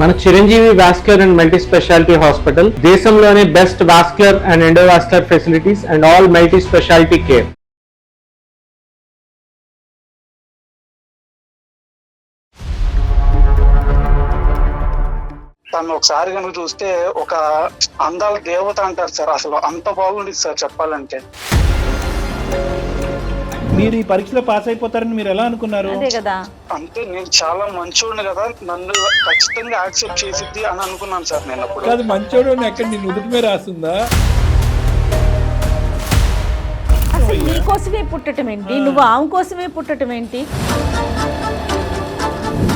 మన Chiranjeevi vascular and multi speciality hospital దేశంలోనే best vascular and endovascular facilities and all multi speciality care. తను ఒకసారి కనుక చూస్తే ఒక అందాల దేవత అంటారు సార్. అసలు అంత బాగుంది సార్ చెప్పాలంటే. మీరు ఈ పరీక్షలో పాస్ అయిపోతారని మీరు ఎలా అనుకున్నారు? అదే కదా, అంటే నేను చాలా మంచోడిని కదా, నన్ను ఖచ్చితంగా యాక్సెప్ట్ చేసిద్ది అని అనుకున్నాను సార్ నేను అప్పుడు. కాదు, మంచోడు ఎక్కడ నీ నుదుటి మీద రాస్తుందా? అసలు నీ కోసమే పుట్టడం ఏంటి, నువ్వు ఆమె కోసమే పుట్టడం ఏంటి?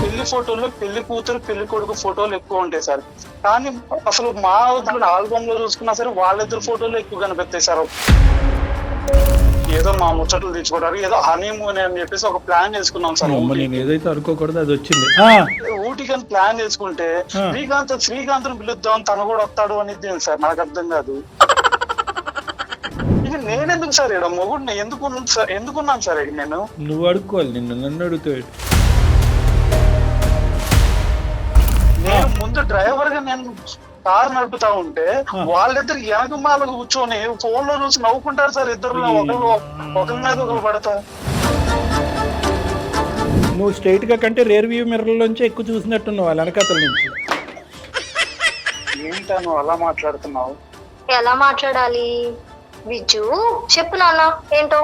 పెళ్లి ఫోటోల్లో పెళ్లి కూతురు పెళ్లి కొడుకు ఫోటోలు ఎక్కువ ఉంటాయి సార్, కానీ అసలు మా ఆల్బమ్ లో చూసుకున్నా సరే వాళ్ళిద్దరు ఫోటోలు ఎక్కువ కనిపిస్తాయి సార్. ఏదో మా ముచ్చట్లు తెచ్చుకోవడానికి ఏదో హనీమూన్ అని చెప్పేసి ఒక ప్లాన్ చేసుకున్నాం సార్. నేను ఏదైతే అనుకోకూడదు అది వచ్చింది. ఊటీకని ప్లాన్ చేసుకుంటే శ్రీకాంత్ పిలుద్దాం తను కూడా వస్తాడు అనేది సార్ నాకు అర్థం కాదు. ఇది నేనెందుకు సార్ ఇక్కడ మొగుడిని ఎందుకున్నాను సార్ ఇక్కడ నేను? నువ్వు అడుక్కోవాలి, నన్ను అడుగుతావు. నేను ముందు డ్రైవర్ గా నేను కారు నడుపుతా ఉంటే వాళ్ళిద్దరు వెనకమాల కూర్చొని ఫోన్ లో చూసి నవ్వుకుంటారు సార్. ఇద్దరు ఒకరి మీద ఒకరు పడతా. నువ్వు స్ట్రైట్ గా కంటే రేర్ వ్యూ మిర్రర్ లోంచి ఎక్కువ చూసినట్టున్నావు వాళ్ళ వెనకాతల నుంచి. ఏంటా నువ్వు అలా మాట్లాడుతున్నావు? ఎలా మాట్లాడాలి విజ్జు చెప్పు నాన్న ఏంటో.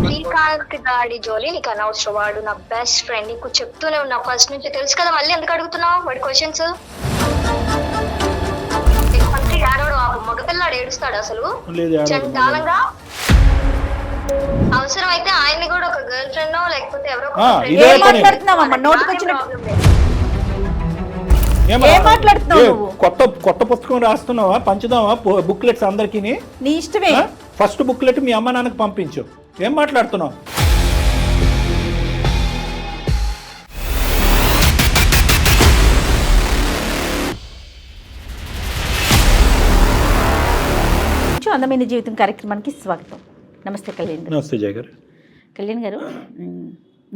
శ్రీకాంత్ గాడి జోలి నీకు అనవసరం, వాడు నా బెస్ట్ ఫ్రెండ్, నీకు చెప్తూనే ఉన్నా ఫస్ట్ నుంచి, తెలుసు కదా. మళ్ళీ ఎందుకు అడుగుతున్నావు వాడి క్వశ్చన్స్? ఏడవడం మగపిల్లాడు ఏడుస్తాడు అసలు చండాలంగా. అవసరం అయితే ఆయన్ని కూడా ఒక గర్ల్ ఫ్రెండ్ లేకపోతే ఎవరో కొత్త పుస్తకం రాస్తున్నావా? పంచుదావా బుక్లెట్స్ అందరికి? నీ ఇష్టమే. ఫస్ట్ బుక్లెట్ మీ అమ్మ నాన్నకి పంపించు. ఏం మాట్లాడుతున్నావు? అందమైన జీవితం కార్యక్రమానికి స్వాగతం. నమస్తే కళ్యాణ్ గారు. నమస్తే జయ గారు. కళ్యాణ్ గారు,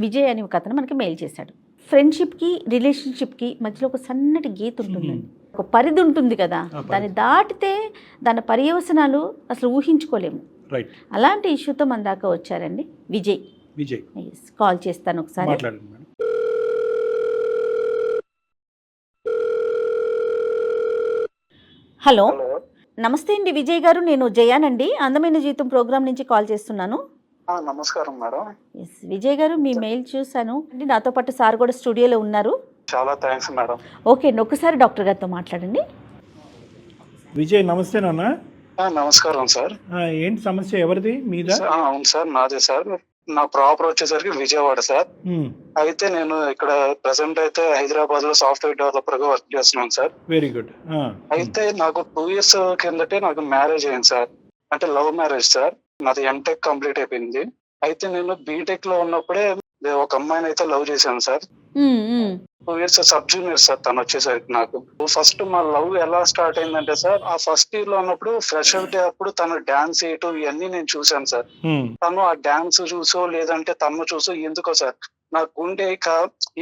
విజయ్ అనే ఒక అతను మనకి మెయిల్ చేశాడు. ఫ్రెండ్షిప్కి రిలేషన్షిప్కి మధ్యలో ఒక సన్నటి గీత ఉంటుందండి, ఒక పరిధి ఉంటుంది కదా, దాన్ని దాటితే దాని పర్యవసనాలు అసలు ఊహించుకోలేము. రైట్. అలాంటి ఇష్యూతో మన దాకా వచ్చారండి విజయ్. కాల్ చేస్తాను ఒకసారి. హలో, నమస్తే అండి విజయ్ గారు, నేను జయానండి, అందమైన జీవితం ప్రోగ్రామ్ నుంచి కాల్ చేస్తున్నాను. నమస్కారం మేడం. విజయ్ గారు, మీ మెయిల్ చూశాను. నాతో పాటు సార్ కూడా స్టూడియోలో ఉన్నారు. చాలా థ్యాంక్స్ మేడం. ఓకే, ఒకసారి డాక్టర్ గారితో మాట్లాడండి. విజయ్ నమస్తే నాన్న. నమస్కారం సార్. ఏంటి సమస్య, ఎవరిది? మీద? అవును సార్, నాదే సార్. నా ప్రాపర్ వచ్చేసరికి విజయవాడ సార్. అయితే నేను ఇక్కడ ప్రెసెంట్ అయితే హైదరాబాద్ లో సాఫ్ట్వేర్ డెవలపర్ గా వర్క్ చేస్తున్నాను సార్. Very good. అయితే నాకు 2 years కిందటే నాకు మ్యారేజ్ అయింది సార్. అంటే లవ్ మ్యారేజ్ సార్. నాది ఎంటెక్ కంప్లీట్ అయిపోయింది. అయితే నేను బీటెక్ లో ఉన్నప్పుడే ఒక అమ్మాయిని అయితే లవ్ చేశాను sir. 2 years sub junior sir తను వచ్చేసరికి. నాకు ఫస్ట్ మా లవ్ ఎలా స్టార్ట్ అయిందంటే సార్, ఆ ఫస్ట్ ఇయర్ లో ఉన్నప్పుడు ఫ్రెషర్ డే అప్పుడు తను డాన్స్ చేయటం ఇవన్నీ నేను చూశాను సార్. తను ఆ డాన్స్ చూసో లేదంటే తను చూసో ఎందుకో సార్ నా గుండె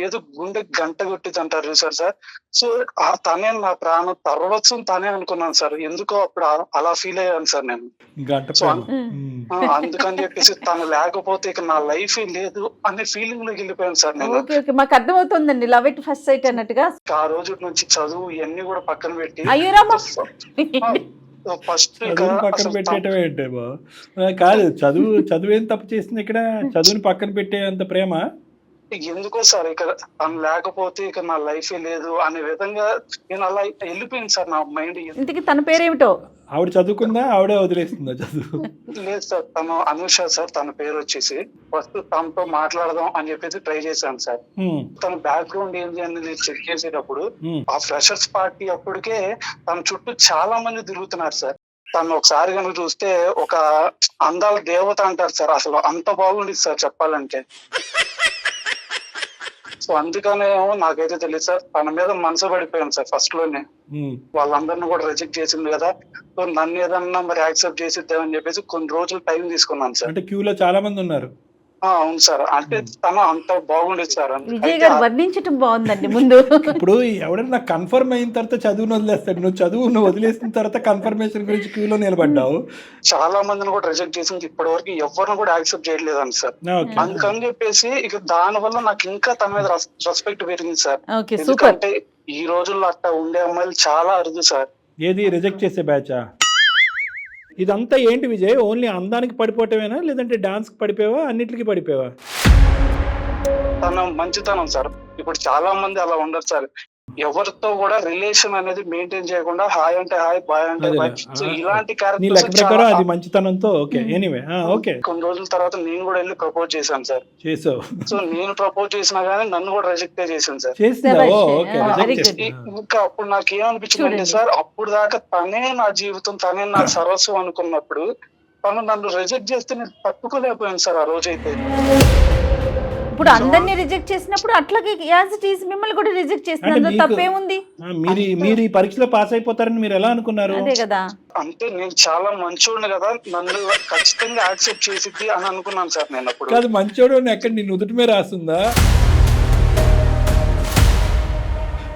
ఏదో గుండె గంట కొట్టింది అంటారు చూసారు సార్. సో ఆ తనే నా ప్రాణం తర్వచ్చు తనే అనుకున్నాను సార్. ఎందుకో అప్పుడు అలా ఫీల్ అయ్యాను సార్ నేను. సో అందుకని చెప్పేసి తను లేకపోతే ఇక నా లైఫ్ లేదు అనే ఫీలింగ్ లోకి వెళ్ళిపోయాను సార్ నేను. మాకు అర్థమవుతుందండి, లవ్ ఎట్ ఫస్ట్ సైట్ అన్నట్టుగా. ఆ రోజు నుంచి చదువు ఇవన్నీ కూడా పక్కన పెట్టి ఫస్ట్ పక్కన పెట్టేయటమే అంటే కాదు, చదువు ఏం తప్పు చేసింది ఇక్కడ? చదువుని పక్కన పెట్టే అంత ప్రేమ ఎందుకో సార్ ఇక తను లేకపోతే ఇక నా లైఫ్ లేదు అనే విధంగా నేను అలా వెళ్ళిపోయింది సార్ నా మైండ్. ఇంతకీ తన పేరేమిటో? ఆవిడ చదువుకుందా, ఆవిడే వదిలేస్తుందా చదువు? లేదు సార్, తను అనుష సార్. తన పేరు వచ్చేసి ఫస్ట్ తనతో మాట్లాడదాం అని చెప్పేసి ట్రై చేశాను సార్. తన బ్యాక్గ్రౌండ్ ఏంటి అనేది చెక్ చేసేటప్పుడు ఆ ఫ్రెషర్స్ పార్టీ అప్పటికే తన చుట్టూ చాలా మంది తిరుగుతున్నారు సార్. తను ఒకసారి కనుక చూస్తే ఒక అందాల దేవత అంటారు సార్. అసలు అంత బాగుంది సార్ చెప్పాలంటే. సో అందుకనే నాకైతే తెలియదు సార్, తన మీద మనసు పడిపోయాను సార్ ఫస్ట్ లోనే. వాళ్ళందరినీ కూడా రిజెక్ట్ చేసింది కదా, సో నన్ను ఏదన్నా మరి యాక్సెప్ట్ చేసిద్దామని చెప్పేసి కొన్ని రోజులు టైం తీసుకున్నాను సార్. అంటే క్యూలో చాలా మంది ఉన్నారు. అవును సార్, అంటే తను అంత బాగుండేది సార్. విజయ్ గారు వర్ణించటం బాగుందండి ముందు. ఇప్పుడు ఎవడన్నా కన్ఫర్మ్ అయిన తర్వాత చదువును వదిలేస్తాడు, నువ్వు వదిలేసిన తర్వాత కన్ఫర్మేషన్ గురించి క్యూలో నిలబడ్డావు. చాలా మందిని కూడా రిజెక్ట్ చేసింది, ఇప్పటి వరకు ఎవరిని కూడా యాక్సెప్ట్ చేయలేదండి సార్. ఓకే. అందుకని చెప్పేసి ఇక దాని వల్ల నాకు ఇంకా తన మీద రెస్పెక్ట్ పెరిగింది సార్. Okay, super. ఎందుకంటే ఈ రోజుల్లో అట్లా ఉండే అమ్మాయిలు చాలా అరుదు సార్. ఏది రిజెక్ట్ చేసే బ్యాచా? ఇదంతా ఏంటి విజయ్, ఓన్లీ అందానికి పడిపోవటమేనా లేదంటే డాన్స్ కి పడిపోయావా, అన్నిటికీ పడిపోయావా? తన మంచితనం సార్. ఇప్పుడు చాలా మంది అలా ఉండరు సార్, ఎవరితో కూడా రిలేషన్ అనేది మెయింటైన్ చేయకుండా హాయ్ అంటే హాయ్, బాయ్ అంటే బాయ్. సో ఇలాంటి నీ లెక్క ప్రకారం అది క్యారెక్టర్స్ మంచితనంతో. Okay, anyway okay. కొన్ని రోజుల తర్వాత నేను కూడా వెళ్ళి ప్రపోజ్ చేశాను సార్. చేసావు? సో నేను ప్రపోజ్ చేసినా గానీ నన్ను కూడా రిజెక్ట్ చేశాను సార్. చేసిందా? Okay, Very reject good. ఇంకా అప్పుడు నాకు ఏమనిపించింది అంటే సార్, అప్పుడు దాకా తనే నా జీవితం, తనే నా సర్వస్వం అనుకున్నప్పుడు తను నన్ను రిజెక్ట్ చేస్తే నేను తట్టుకోలేకపోయాను సార్ ఆ రోజైతే. ఇప్పుడు అందరినీ రిజెక్ట్ చేసినప్పుడు అట్లాగే యాజ్ ఇట్ ఈస్ మిమ్మల్ని కూడా రిజెక్ట్ చేసినందులో మీకు- తప్పేముంది? మీరు ఈ పరీక్షలో పాస్ అయిపోతారని మీరు ఎలా అనుకున్నారు? అదే కదా. అంటే నేను చాలా మంచోడిని కదా, నన్ను ఖచ్చితంగా యాక్సెప్ట్ చేసిద్ది అని అనుకున్నాను సార్ నేను అప్పుడు. కాదు, మంచోడు అని ఎక్కడ నీ నుదుటి మీద రాస్తుందా?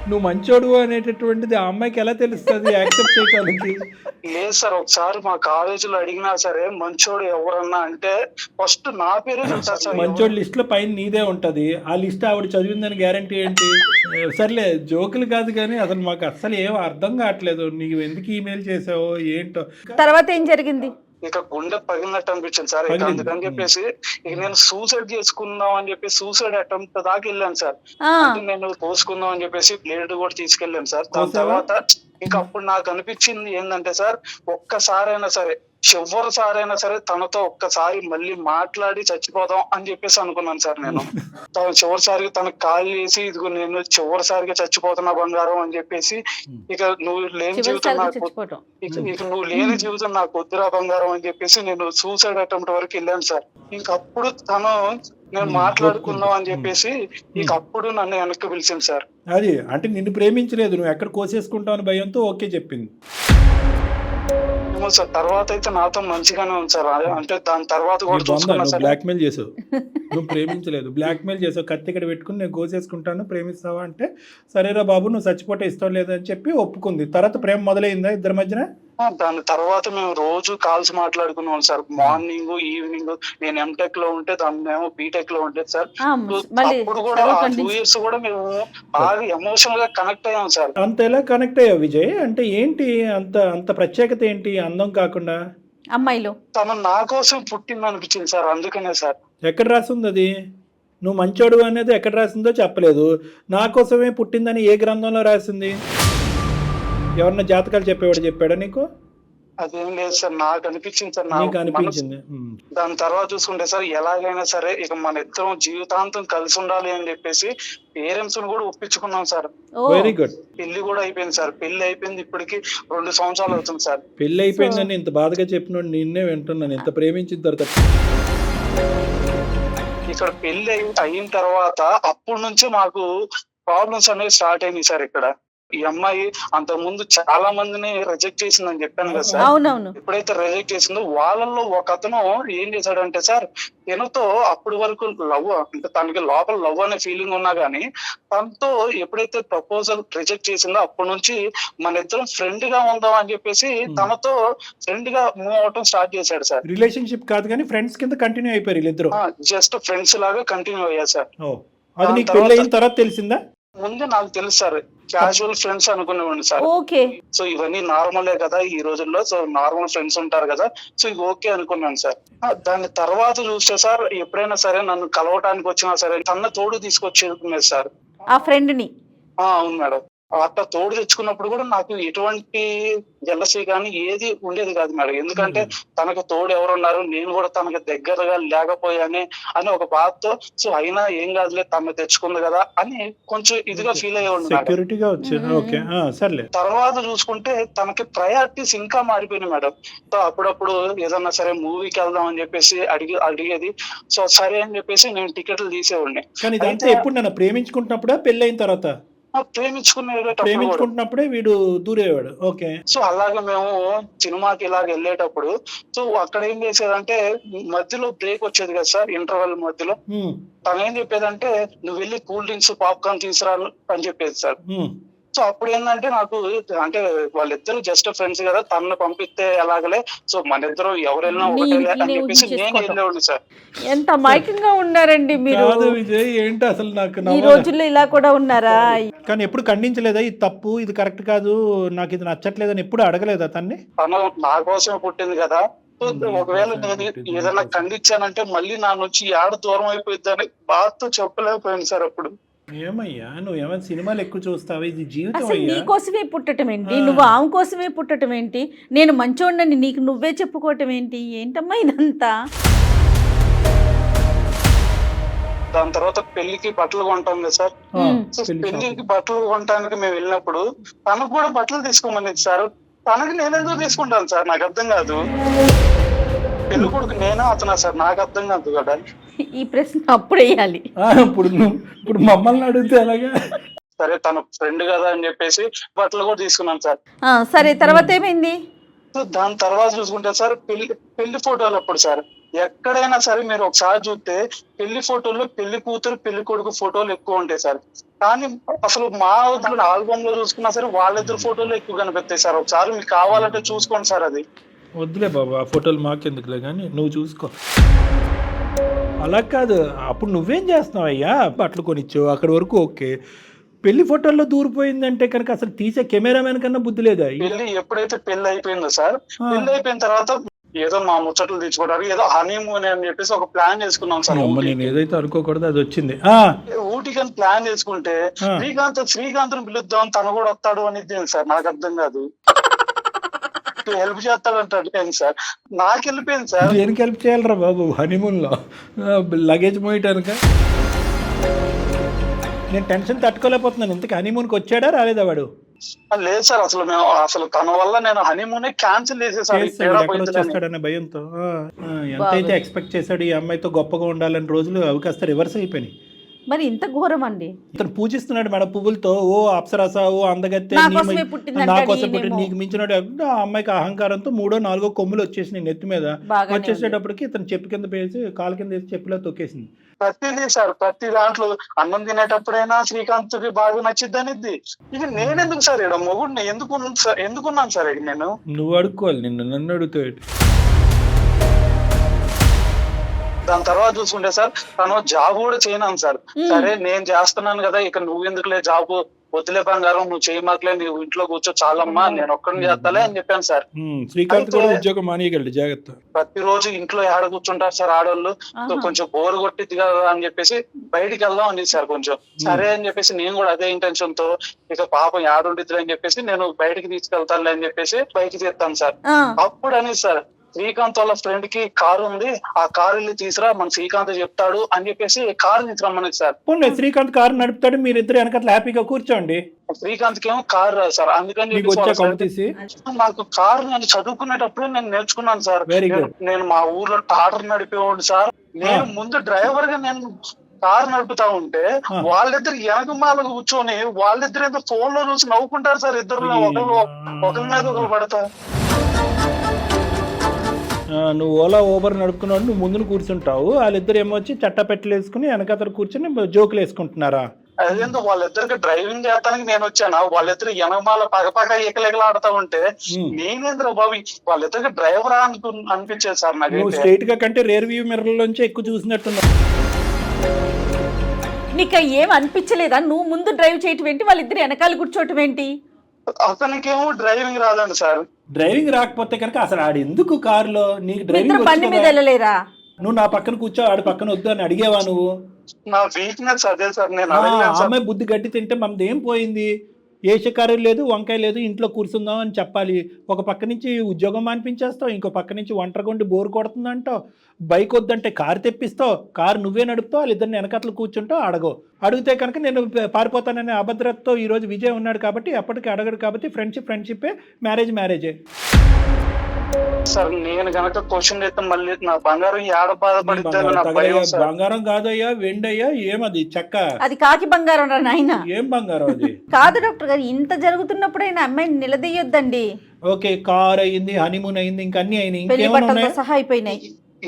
నువ్వు మంచోడు అనేటటువంటిది ఆ అమ్మాయికి ఎలా తెలుస్తుంది యాక్సెప్ట్ చేయడానికి? లేదు సార్, ఒకసారి మా కాలేజీలో అడిగినా సరే మంచోడు ఎవరన్నా అంటే ఫస్ట్ నా పేరే చెప్తారు సార్. మంచోడు లిస్ట్ లో పైన నీదే ఉంటది, ఆ లిస్ట్ ఆవిడ చదివిందని గ్యారంటీ ఏంటి? సర్లే, జోకులు కాదు కానీ అసలు మాకు అస్సలు ఏం అర్థం కావట్లేదు, నీకు ఎందుకు ఈమెయిల్ చేసావో ఏంటో. తర్వాత ఏం జరిగింది? ఇక గుండె పగిలినట్టు అనిపించింది సార్. ఇక పగిలింది. అందుకని చెప్పేసి ఇక నేను సూసైడ్ చేసుకుందాం అని చెప్పి సూసైడ్ అటెంప్ట్ దాకా వెళ్ళాను సార్. ఆ, అంటే నేను పోసుకుందాం అని చెప్పేసి బ్లేడ్ కూడా తీసుకెళ్ళాను సార్. దాని కోసావా? తర్వాత ఇంకా అప్పుడు నాకు అనిపించింది ఏంటంటే సార్, ఒక్కసారైనా సరే, చివరిసారైనా సరే తనతో ఒక్కసారి మళ్ళీ మాట్లాడి చచ్చిపోదాం అని చెప్పేసి అనుకున్నాను సార్ నేను. తను చివరిసారిగా తనకు కాల్ చేసి, ఇదిగో నేను చివరిసారిగా చచ్చిపోతున్నా బంగారం అని చెప్పేసి, ఇక నువ్వు లేని జీవితం చివరిసారిగా నాకు చచ్చిపోవటం. ఇక నువ్వు లేని జీవితం నాకు వద్దురా బంగారం అని చెప్పేసి నేను సూసైడ్ అటెంప్ట్ వరకు వెళ్ళాను సార్. ఇంక అప్పుడు తను నేను మాట్లాడుకుందాం అని చెప్పేసి ఇక అప్పుడు నన్ను వెనక్కి పిలిచింది సార్. అది అంటే నిన్ను ప్రేమించలేదు, నువ్వు ఎక్కడ కోసేసుకుంటావు అని భయంతో ఓకే చెప్పింది. ఏమో సార్, తర్వాత అయితే నాతో మంచిగానే ఉంది సార్. అంటే దాని తర్వాత కూడా చూసుకున్నా నువ్వు సార్. బ్లాక్మెయిల్ చేసావు, నువ్వు ప్రేమించలేదు, బ్లాక్మెయిల్ చేసావు. కత్తి ఇక్కడ పెట్టుకుని నేను కోసేసుకుంటాను, ప్రేమిస్తావా అంటే సరేరా బాబు నువ్వు చచ్చిపోతే ఇష్టం లేదని చెప్పి ఒప్పుకుంది. తర్వాత ప్రేమ మొదలైందా ఇద్దరి మధ్యన? దాని తర్వాత మేము రోజు కాల్స్ మాట్లాడుకున్నాం సార్. మార్నింగ్ ఈవినింగ్ నేను ఎంటెక్ లో ఉంటే తనేమో బీటెక్ లో ఉంటే సార్. ఆ, మళ్ళీ అప్పుడు కూడా చదువు ఆ 2 కంటిన్యూ. years కూడా మేము బాగా ఎమోషనల్ గా కనెక్ట్ అయ్యాం సార్. అంత ఎలా కనెక్ట్ అయ్యావు విజయ్? అంటే ఏంటి అంత అంత ప్రత్యేకత ఏంటి అందం కాకుండా? అమ్మాయిలో తను నా కోసం పుట్టింది అనిపించింది సార్, అందుకనే సార్. ఎక్కడ రాసింది అది? నువ్వు మంచోడు అనేది ఎక్కడ రాసిందో చెప్పలేదు, నా కోసమే పుట్టిందని ఏ గ్రంథంలో రాసింది? ఎవరన్నా జాతకాలు చెప్పేవాడు చెప్పాడా నీకు? అదేం లేదు సార్, నాకు అనిపించింది సార్. నీకు అనిపించింది. దాని తర్వాత చూసుకుంటే సార్, ఎలాగైనా సరే ఇక మన ఇద్దరం జీవితాంతం కలిసి ఉండాలి అని చెప్పేసి పేరెంట్స్ కూడా ఒప్పించుకున్నాం సార్. ఓ, వెరీ గుడ్. పెళ్లి కూడా అయిపోయింది సార్. పెళ్లి అయిపోయింది ఇప్పటికి 2 సంవత్సరాలు అవుతుంది సార్. పెళ్ళి అయిపోయిందని ఇంత బాధగా చెప్పినోడు నిన్నే వింటున్నాను, ఇంత ప్రేమించిన తర్వాత. ఇక్కడ పెళ్లి అయిన తర్వాత అప్పటి నుంచి మాకు ప్రాబ్లమ్స్ అనేవి స్టార్ట్ అయినాయి సార్. ఇక్కడ ఈ అమ్మాయి అంత ముందు చాలా మందిని రిజెక్ట్ చేసిందని చెప్పాను కదా సార్. అవునవును. ఎప్పుడైతే రిజెక్ట్ చేసిందో వాళ్ళల్లో ఒక అతను ఏం చేశాడంటే సార్, తనతో అప్పటి వరకు లవ్, అంటే తనకి లోపల లవ్ అనే ఫీలింగ్ ఉన్నా గానీ తనతో ఎప్పుడైతే ప్రపోజల్ రిజెక్ట్ చేసిందో అప్పటి నుంచి మన ఇద్దరం ఫ్రెండ్ గా ఉందాం అని చెప్పేసి తనతో ఫ్రెండ్ గా మూవ్ అవటం స్టార్ట్ చేశాడు సార్. రిలేషన్షిప్ కాదు కానీ ఫ్రెండ్స్ కింద కంటిన్యూ అయిపోయారు వీళ్ళిద్దరు. జస్ట్ ఫ్రెండ్స్ లాగా కంటిన్యూ అయ్యారు సార్. అది నీకు పెళ్ళి అయిన తర్వాత తెలిసిందా? ముందు నాకు తెలుసు సార్, క్యాజువల్ ఫ్రెండ్స్ అనుకునేవాడిని సార్. ఓకే. సో ఇవన్నీ నార్మలే కదా ఈ రోజుల్లో, సో నార్మల్ ఫ్రెండ్స్ ఉంటారు కదా, సో ఇది ఓకే అనుకున్నాను సార్. దాని తర్వాత చూస్తే సార్, ఎప్పుడైనా సరే నన్ను కలవటానికి వచ్చినా సరే తన తోడు తీసుకొచ్చేది సార్, ఆ ఫ్రెండ్ ని. అవును మేడం. అట్లా తోడు తెచ్చుకున్నప్పుడు కూడా నాకు ఎటువంటి జెలసీ కానీ ఏది ఉండేది కాదు మేడం. ఎందుకంటే తనకు తోడు ఎవరున్నారు, నేను కూడా తనకు దగ్గరగా లేకపోయానే అని ఒక బాధతో, సో అయినా ఏం కాదులే తను తెచ్చుకుంది కదా అని కొంచెం ఇదిగా ఫీల్ అయ్యేవాడు. సెక్యూరిటీగా వచ్చింది. ఓకే, సర్లే. తర్వాత చూసుకుంటే తనకి ప్రయారిటీస్ ఇంకా మారిపోయినాయి మేడం. సో అప్పుడప్పుడు ఏదన్నా సరే మూవీకి వెళ్దాం అని చెప్పేసి అడిగేది. సో సరే అని చెప్పేసి నేను టికెట్లు తీసేవాడిని. కానీ ఇదంతా ఎప్పుడు నన్ను ప్రేమించుకుంటున్నప్పుడా పెళ్ళి అయిన తర్వాత? ప్రేమించుకునేటప్పుడు కూడా. ప్రేమించుకుంటున్నప్పుడే వీడు దూరేవాడు. ఓకే. సో అలాగే మేము సినిమాకి ఇలాగ వెళ్ళేటప్పుడు సో అక్కడ ఏం చేసేదంటే మధ్యలో బ్రేక్ వచ్చేది కదా సార్, ఇంటర్వెల్ మధ్యలో తను ఏం చెప్పేదంటే నువ్వు వెళ్ళి కూల్ డ్రింక్స్ పాప్కార్న్ తీసుకురా అని చెప్పేది సార్. సో అప్పుడు ఏంటంటే నాకు అంటే వాళ్ళిద్దరు జస్ట్ ఫ్రెండ్స్ కదా, తనను పంపిస్తే ఎలాగలే, సో మన ఇద్దరు ఎవరైనా ఒకటే అని చెప్పేసి నేను వెళ్ళేవాడిని సార్. ఎంత మైకంగా ఉన్నారండి మీరు. కాదు విజయ్, ఏంటి అసలు నాకు ఈ రోజుల్లో ఇలా కూడా ఉన్నారా? కానీ ఎప్పుడు ఖండించలేదా ఇది తప్పు, ఇది కరెక్ట్ కాదు, నాకు ఇది నచ్చట్లేదని ఎప్పుడు అడగలేదా తన్ని? తను నా కోసమే పుట్టింది కదా, ఒకవేళ నేను ఏదైనా ఖండించానంటే మళ్ళీ నా నుంచి ఏడ దూరం అయిపోయిద్దని బాధతో చెప్పలేకపోయింది సార్ అప్పుడు. ఏమయ్యా నువ్వు ఏమైనా సినిమాలు ఎక్కువ చూస్తావా? ఇది జీవితం అసలు అయ్యా. నీ కోసమే పుట్టడం ఏంటి, నువ్వు ఆమె కోసమే పుట్టడం ఏంటి, నేను మంచోడిని నీకు నువ్వే చెప్పుకోవటం ఏంటి, ఏంటమ్మా ఇదంతా? దాని తర్వాత పెళ్లికి బట్టలు కొంటాం కదా సార్. సో పెళ్లికి బట్టలు కొనడానికి మేము వెళ్ళినప్పుడు తనకు కూడా బట్టలు తీసుకోమని సార్. తనకి నేనెందుకు తీసుకుంటాను సార్, నాకు అర్థం కాదు. పెళ్లి కొడుకు నేనా అతనా సార్, నాకు అర్థం కాదు కదా. ఈ ప్రశ్న అప్పుడు వేయాలి. ఇప్పుడు మమ్మల్ని అడిగితే ఎలాగా? సరే తన ఫ్రెండ్ కదా అని చెప్పేసి బట్టలు కూడా తీసుకున్నాను సార్. సరే తర్వాత ఏమైంది? సో దాని తర్వాత చూసుకుంటే సార్ పెళ్లి ఫోటోలు అప్పుడు సార్ ఎక్కడైనా సరే మీరు ఒకసారి చూస్తే పెళ్లి ఫోటోల్లో పెళ్లి కూతురు పెళ్లి కొడుకు ఫోటోలు ఎక్కువ ఉంటాయి సార్. కానీ అసలు మా ఆల్బమ్ లో చూసుకున్నా సరే వాళ్ళిద్దరు ఫోటోలు ఎక్కువ కనిపిస్తాయి సార్. ఒకసారి మీకు కావాలంటే చూసుకోండి సార్. అది వద్దులే బాబు, ఆ ఫోటోలు మాకెందుకులే, కానీ నువ్వు చూసుకో. అలా కాదు, అప్పుడు నువ్వేం చేస్తున్నావు అయ్యా? బట్టలు కొనిచ్చావు అక్కడి వరకు ఓకే, పెళ్లి ఫోటోల్లో దూరిపోయిందంటే కనుక అసలు తీసే కెమెరామెన్ కన్నా బుద్ధి లేదా? పెళ్లి ఎప్పుడైతే పెళ్లి అయిపోయిందో సార్, పెళ్లి అయిపోయిన తర్వాత ఏదో మా ముచ్చట్లు తెచ్చుకోవడానికి ఏదో హనీమూన్ అని చెప్పేసి ఒక ప్లాన్ చేసుకున్నాం సార్. నేను ఏదైతే అనుకోకూడదు అది వచ్చింది. ఊటీకి అని ప్లాన్ చేసుకుంటే శ్రీకాంత్ పిలుద్దాం తను కూడా వస్తాడు అనేది సార్, నాకు అర్థం కాదు. హెల్ప్ చేస్తాడంటాడు సార్, నాకు వెళ్ళిపోయింది సార్. దేనికి హెల్ప్ చేయాలరా బాబు హనీమూన్ లో? లగేజ్ మోయటానిక? నేను టెన్షన్ తట్టుకోలేకపోతున్నాను. ఇంతకు హనీమూన్కి వచ్చాడా రాలేదా వాడు? లేదు సార్, అసలు తన వల్ల నేను హనీమూనే క్యాన్సిల్ చేసేసాడనే భయంతో. ఎంతైతే ఎక్స్పెక్ట్ చేశాడు ఈ అమ్మాయితో గొప్పగా ఉండాలని రోజులు అవి కాస్త రివర్స్ అయిపోయినాయి. మరి ఇంత ఘోరం అండి. ఇతను పూజిస్తున్నాడు మేడం పువ్వులతో, ఓ అప్సరస, ఓ అందగత్తె, నా కోసం పుట్టి నీకు మించినాడు. ఆ అమ్మాయికి అహంకారంతో 3 4 కొమ్ములు వచ్చేసినాయి నెత్తి మీద. వచ్చేసేటప్పటికి ఇతను చెప్పు కింద వేసి కాలు కింద వేసి చెప్పులో తొక్కేసింది. ప్రతిదీ సార్, ప్రతి దాంట్లో అన్నం తినేటప్పుడైనా శ్రీకాంత్ కి బాగా నచ్చిద్దనిద్ది. ఇక నేనెందుకు సార్ ఇక్కడ మొగుడిని ఎందుకున్నాను సార్ ఇక నేను? నువ్వు అడుక్కోవాలి, నన్ను అడుగుతావు. దాని తర్వాత చూసుకుంటే సార్ తను జాబ్ కూడా చేయను సార్. సరే నేను చేస్తున్నాను కదా, ఇక నువ్వు ఎందుకులే జాబ్, వద్దులే బంగారం, నువ్వు చేయమాకలే, నువ్వు ఇంట్లో కూర్చో చాలమ్మా, నేను ఒక్కడిని చేస్తాలే అని చెప్పాను సార్. శ్రీకాంత్ కూడా ఉద్యోగం మానేయగలడు, జాగ్రత్త. ప్రతిరోజు ఇంట్లో ఏడ కూర్చుంటారు సార్ ఆడవాళ్ళు, కొంచెం బోర్ కొట్టిద్ది కదా అని చెప్పేసి బయటికి వెళ్దాం అని సార్. కొంచెం సరే అని చెప్పేసి నేను కూడా అదే ఇంటెన్షన్ తో ఇక పాపం ఏడుండిద్ది అని చెప్పేసి నేను బయటికి తీసుకెళ్తాను అని చెప్పేసి బయటికి తీస్తాను సార్. అప్పుడు అనేది సార్ శ్రీకాంత్ వాళ్ళ ఫ్రెండ్ కి కారు ఉంది, ఆ కారు వెళ్ళి తీసురా, మన శ్రీకాంత్ చెప్తాడు అని చెప్పేసి కారు తీసుకురమ్మని సార్. శ్రీకాంత్ కారు నడుపుతాడు, మీరిద్దరు వెనకట్లా హ్యాపీగా కూర్చోండి. శ్రీకాంత్ కి ఏమో కారు రాదు సార్, అందుకని నాకు కారు నేను చదువుకునేటప్పుడు నేను నేర్చుకున్నాను సార్. నేను మా ఊర్లో టాటర్ నడిపేవాడు సార్. నేను ముందు డ్రైవర్ గా నేను కారు నడుపుతా ఉంటే వాళ్ళిద్దరు వెనకమాల కూర్చొని వాళ్ళిద్దరు ఏదో ఫోన్ లో చూసి నవ్వుకుంటారు సార్. ఇద్దరు ఒకరి మీద ఒకరు పడతా. నువ్వు ఓలా ఊబర్ నడుపుకున్నాడు, నువ్వు ముందును కూర్చుంటావు, వాళ్ళిద్దరు ఏమొచ్చి చట్టపెట్టలు వేసుకుని వెనకతను కూర్చొని జోకులు వేసుకుంటున్నారా? అదేందో వాళ్ళిద్దరికి డ్రైవింగ్ చేయడానికి నేను వచ్చాను, వాళ్ళిద్దరు వెనకమాల పగపగ ఎకలెగలాడుతా ఉంటే నేనేంద్ర బాబు వాళ్ళిద్దరికి డ్రైవర్ అనిపించేది సార్ నాకు. నువ్వు స్ట్రైట్ గా కంటే రేర్ వ్యూ మిర్రర్ లోంచి ఎక్కువ చూసినట్టున్నా. నీకు ఏం అనిపించలేదా? నువ్వు ముందు డ్రైవ్ చేయటం ఏంటి, వాళ్ళిద్దరు వెనకాల కూర్చోవటం ఏంటి? అతనికేమో డ్రైవింగ్ రాదండి సార్. డ్రైవింగ్ రాకపోతే కనుక అసలు ఆడు ఎందుకు కారులో? నీకు డ్రైవింగ్ బండి మీద వెళ్ళలేరా? నువ్వు నా పక్కన కూర్చో, ఆడు పక్కన వద్దు అని అడిగేవా నువ్వు? నా వీక్నెస్ అదే సార్. నేను అమ్మాయి బుద్ధి గట్టి తింటే మనది ఏం పోయింది? ఏ షకారు లేదు, వంకాయ లేదు, ఇంట్లో కూర్చుందాం అని చెప్పాలి. ఒక పక్క నుంచి ఉద్యోగం మానిపించేస్తావు, ఇంకో పక్క నుంచి ఒంటరిగొండి బోరు కొడుతుందంటావు, బైక్ వద్దంటే కారు తెప్పిస్తావు, కారు నువ్వే నడుపుతావు, వాళ్ళిద్దరిని వెనకట్లు కూర్చుంటావు. అడిగితే కనుక నేను పారిపోతాననే అభద్రతతో ఈరోజు విజయ్ ఉన్నాడు కాబట్టి ఎప్పటికీ అడగడు కాబట్టి ఫ్రెండ్షిప్పే, మ్యారేజే. సార్ నేను గనక క్వశ్చన్ చేస్తే మళ్ళీ నా బంగారం ఏడ బాధపడిద్దని నా భయం సార్. బంగారం కాదయ్యా, వెండయ్యా, ఏమది చెక్క? అది కాకి బంగారం రా నాయన. ఏం బంగారం అది? కాదు డాక్టర్ గారు, ఇంత జరుగుతున్నప్పుడైనా అమ్మాయిని నిలదీయొద్దండి. ఓకే, కార్ అయింది, హనీమూన్ అయింది, ఇంకా అన్ని అయినాయి, పెళ్లి ఇంకేమైనా బట్టలతో ఉన్నాయా? సహా అయిపోయినాయి.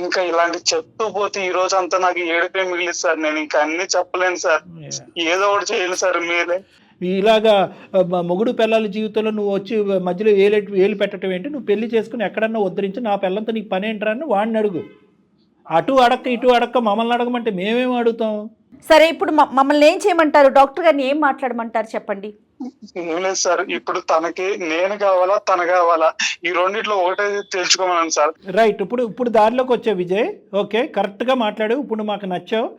ఇంకా ఇలాంటి చెప్తూ పోతే ఈ రోజు అంతా నాకు ఏడుపే మిగిలింది సార్. నేను ఇంకా అన్ని చెప్పలేను సార్. ఏదో ఒకటి చేయాలి సార్ మీరే. ఇలాగా మొగుడు పిల్లల జీవితంలో నువ్వు వచ్చి మధ్యలో ఏలు పెట్టడం ఏంటి? నువ్వు పెళ్లి చేసుకుని ఎక్కడన్నా ఉద్ధరించి నా పిల్లలతో నీకు పని ఏంటరా అని వాడిని అడుగు. అటు అడక్క ఇటు అడక్క మమ్మల్ని అడగమంటే మేమేం అడుగుతాం? సరే, ఇప్పుడు మమ్మల్ని ఏం చేయమంటారు? డాక్టర్ గారిని ఏం మాట్లాడమంటారు చెప్పండి. ఏం లేదు సార్, ఇప్పుడు తనకి నేను కావాలా తన కావాలా, ఈ రెండిట్లో ఒకటే తెలుసుకోమన్నాను సార్. రైట్, ఇప్పుడు దారిలోకి వచ్చావు విజయ్. ఓకే, కరెక్ట్గా మాట్లాడు. ఇప్పుడు మాకు నచ్చావు.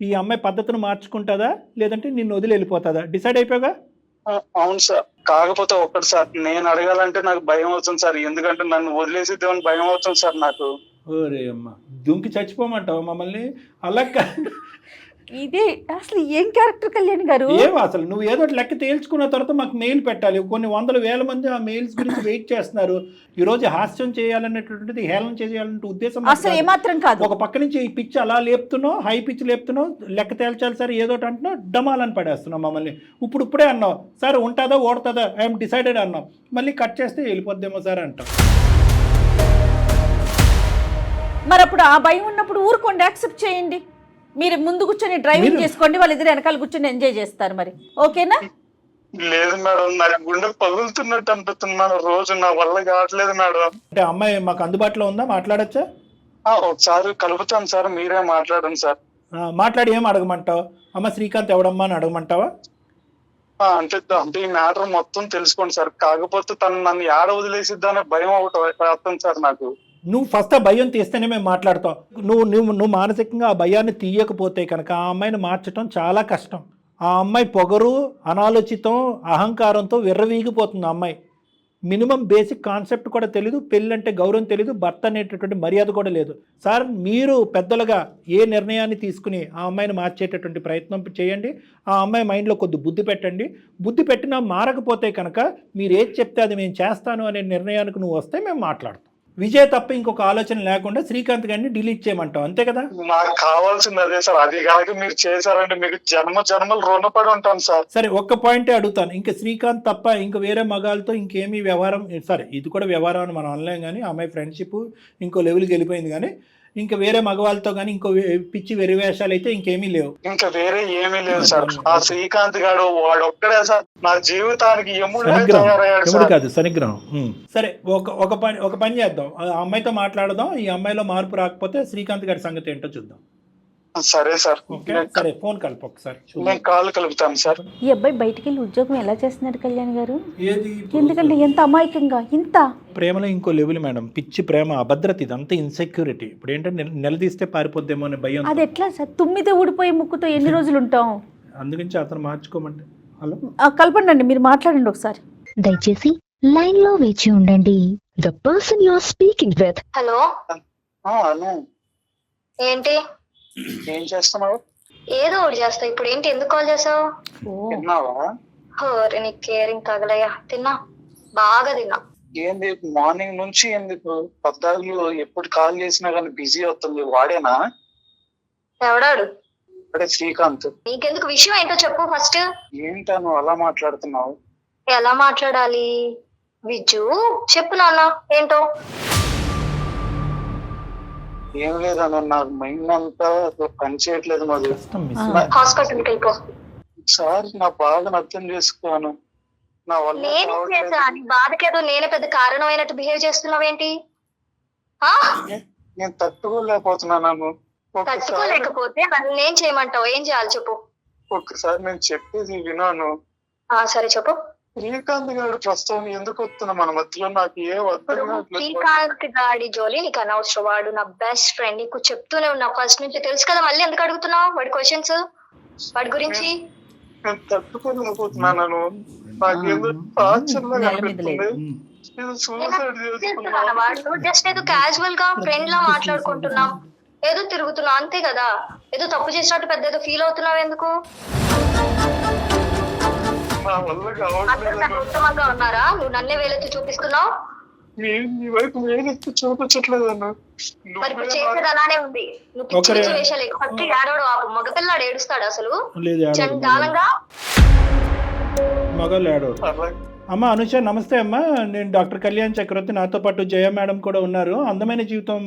ఈ అమ్మాయి పద్ధతిని మార్చుకుంటుందా లేదంటే నిన్ను వదిలి వెళ్ళిపోతుందా? డిసైడ్ అయిపోయాగా? అవును సార్. కాకపోతే ఒక్కటి సార్, నేను అడగాలంటే నాకు భయం అవుతుంది సార్. ఎందుకంటే నన్ను వదిలేసిద్దామని భయం అవుతుంది సార్ నాకు. ఓరే అమ్మ, దుంకి చచ్చిపోమంటావు మమ్మల్ని? అలా ఇదే అసలు ఏం క్యారెక్టర్ కళ్యాణ్ గారు? ఏం అసలు నువ్వు ఏదో లెక్క తేల్చుకున్న తర్వాత మాకు మెయిల్ పెట్టాలి. కొన్ని వందల వేల మంది ఆ మెయిల్స్ గురించి వెయిట్ చేస్తున్నారు. ఈ రోజు హాస్యం చేయాలనేటువంటిది, హేళన చేయాలనే ఉద్దేశం అసలు ఏమాత్రం కాదు. ఒక పక్క నుంచి ఈ పిచ్ అలా లేపుతున్నావు, హై పిచ్ లేపుతున్నావు, లెక్క తేల్చాలి సార్ ఏదోటి అంటున్నావు, డమాలని పడేస్తున్నావు మమ్మల్ని. ఇప్పుడే అన్నావు సార్ ఉంటుందా ఓడుతుందా ఐఎమ్ డిసైడెడ్ అన్నావు, మళ్ళీ కట్ చేస్తే వెళ్ళిపోద్దేమో సార్ అంటావు. మరి అప్పుడు ఆ భయం ఉన్నప్పుడు ఊరుకోండి, యాక్సెప్ట్ చేయండి. మీరు ముందు కూర్చొని డ్రైవింగ్ చేసుకోండి, వాళ్ళిద్దరు వెనకాల కూర్చొని ఎంజాయ్ చేస్తారు. మరి ఓకేనా? లేదు మేడం, నాకు గుండె పగులుతున్నట్టు అనిపిస్తుంది మేడం. రోజు నా వల్ల కావట్లేదు మేడం. అంటే అమ్మాయి మాకు అందుబాటులో ఉందా? మాట్లాడచ్చా? ఒకసారి కలుపుతాను సార్, మీరే మాట్లాడండి సార్. మాట్లాడి ఏం అడగమంటావు? అమ్మ శ్రీకాంత్ ఎవడమ్మా అని అడగమంటావా? అంటే ఈ మ్యాటర్ మొత్తం తెలుసుకోండి సార్. కాకపోతే తను నన్ను ఏడ వదిలేసిద్దానే భయం ఒకటి వస్తుంది సార్ నాకు. నువ్వు ఫస్ట్ ఆ భయం తీస్తేనే మేము మాట్లాడతాం. నువ్వు మానసికంగా ఆ భయాన్ని తీయకపోతే కనుక ఆ అమ్మాయిని మార్చడం చాలా కష్టం. ఆ అమ్మాయి పొగరు, అనాలోచితం, అహంకారంతో విర్రవీగిపోతుంది. ఆ అమ్మాయి మినిమం బేసిక్ కాన్సెప్ట్ కూడా తెలీదు, పెళ్ళి అంటే గౌరవం తెలీదు, భర్త అనేటటువంటి మర్యాద కూడా లేదు. సార్ మీరు పెద్దలుగా ఏ నిర్ణయాన్ని తీసుకుని ఆ అమ్మాయిని మార్చేటటువంటి ప్రయత్నం చేయండి. ఆ అమ్మాయి మైండ్లో కొద్ది బుద్ధి పెట్టండి. బుద్ధి పెట్టినా మారకపోతే కనుక మీరు ఏది చెప్తే అది మేము చేస్తాను అనే నిర్ణయానికి నువ్వు వస్తే మేము మాట్లాడతాం. విజయ్ తప్ప ఇంకొక ఆలోచన లేకుండా శ్రీకాంత్ గారిని డిలీట్ చేయమంటావు, అంతే కదా? నాకు కావాల్సింది అదే సార్. అది కాక మీరు చేశారంటే మీకు జన్మలు రుణపడి ఉంటాను సార్. సరే, ఒక్క పాయింటే అడుగుతాను. ఇంకా శ్రీకాంత్ తప్ప ఇంక వేరే మగాళ్ళతో ఇంకేమీ వ్యవహారం? సరే, ఇది కూడా వ్యవహారం అని మనం అనలేం, కానీ అమ్మాయి ఫ్రెండ్షిప్ ఇంకో లెవెల్కి వెళ్ళిపోయింది. కానీ ఇంకా వేరే మగవాళ్ళతో కానీ ఇంకో పిచ్చి వెరివేషాలు అయితే ఇంకేమీ లేవు. ఇంకా వేరే ఏమీ లేదు సార్. ఆ శ్రీకాంత్ గారు వాడు ఒక్కడే సార్ నా జీవితానికి ఎముడు కాదు, శనిగ్రహం. సరే, ఒక పని చేద్దాం. ఆ అమ్మాయితో మాట్లాడదాం. ఈ అమ్మాయిలో మార్పు రాకపోతే శ్రీకాంత్ గారి సంగతి ఏంటో చూద్దాం. సరే సార్. సరే, ఫోన్ కలుపు ఒకసారి. నేను కాల్ కలుపుతాను సార్. ఈ అబ్బాయి బయటికి వెళ్ళి ఉద్యోగం ఎలా చేస్తున్నాడు కళ్యాణ్ గారు? ఏది? ఎందుకంటే ఎంత అమాయకంగా, ఇంత ప్రేమలో ఇంకో లెవెల్ మేడం. పిచ్చి ప్రేమ, అభద్రత, ఇదంతా ఇన్సెక్యూరిటీ. ఇప్పుడు ఏంటంటే నిలదీస్తే పారిపోద్దేమో అనే భయం. అది ఎట్లా సార్? తుమ్మితే ఊడిపోయే ముక్కుతో ఎన్ని రోజులు ఉంటాం? అందుగురించి అతను మార్చుకోమంటే. హలో, కలపండి, మీరు మాట్లాడండి ఒకసారి. దయచేసి లైన్ లో వేచి ఉండండి. The person you are speaking with. Hello, ఏంటి ఏం చేస్తున్నావు? ఏదో ఒకటి చేస్తా. ఇప్పుడు ఏంటి, ఎందుకు కాల్ చేసావు? తిన్నావా? నీ కేరింగ్ తగలయ్యా. తిన్నా, బాగా తిన్నా. ఏంది మార్నింగ్ నుంచి ఎందుకు పద్దాకులు ఎప్పుడు కాల్ చేసినా కానీ బిజీ అవుతుంది? వాడేనా? ఎవడాడు? అదే శ్రీకాంత్. నీకెందుకు? విషయం ఏంటో చెప్పు ఫస్ట్. ఏంటా నువ్వు అలా మాట్లాడుతున్నావు? ఎలా మాట్లాడాలి విజ్జు? చెప్పు నాన్న, ఏంటో. ఏం లేదన్న, నాకు మైండ్ అంతా పని చేయట్లేదు. మరి హాస్పిటల్కి వెళ్ళిపో సార్. నా బాధను అర్థం చేసుకోను. నా వల్ల నేనే చేసా. నీ బాధకేదో నేనే పెద్ద కారణమైనట్టు బిహేవ్ చేస్తున్నావేంటి? నేను తట్టుకోలేకపోతున్నాను. తట్టుకోలేకపోతే నన్ను ఏం చేయమంటావు? ఏం చేయాలి చెప్పు. ఒక్కసారి నేను చెప్పేది వినాను. సరే చెప్పు. శ్రీకాంత్ గారు ప్రస్తుతం ఎందుకు వస్తున్నా మన మధ్యలో? నాకు శ్రీకాంత్ గాడి జోలి నీకు అనవసరం. వాడు నా బెస్ట్ ఫ్రెండ్. నీకు చెప్తూనే ఉన్నా ఫస్ట్ నుంచి, తెలుసు కదా. మళ్ళీ ఎందుకు అడుగుతున్నావు వాడి క్వశ్చన్స్, వాడి గురించి? నేను తట్టుకోలేకపోతున్నాను. నాకేందో టార్చర్గా అనిపిస్తుంది. వాడు జస్ట్ ఏదో క్యాజువల్ గా ఫ్రెండ్ లా మాట్లాడుకుంటున్నాం, ఏదో తిరుగుతున్నావు అంతే కదా. ఏదో తప్పు చేసినట్టు పెద్ద ఏదో ఫీల్ అవుతున్నావు ఎందుకు? నా వల్ల అందరూ నాకు ఉత్తమంగా ఉన్నారా? నువ్వు నన్నే వేలెత్తి చూపిస్తున్నావు. నీ వైపు వేరెత్తి చూపించట్లేదు అన్న. మరి ఇప్పుడు చేసేది అలానే ఉంది. నువ్వు పిచ్చి పిచ్చి వేషాలు ఫస్ట్ ఏడవడం ఆపు. మగపిల్లాడు ఏడుస్తాడు అసలు లేదు చండాలంగా. మగలు ఏడో. అమ్మ అనుష నమస్తే అమ్మ, నేను డాక్టర్ కళ్యాణ్ చక్రవర్తి, నాతో పాటు జయ మేడం కూడా ఉన్నారు. అందమైన జీవితం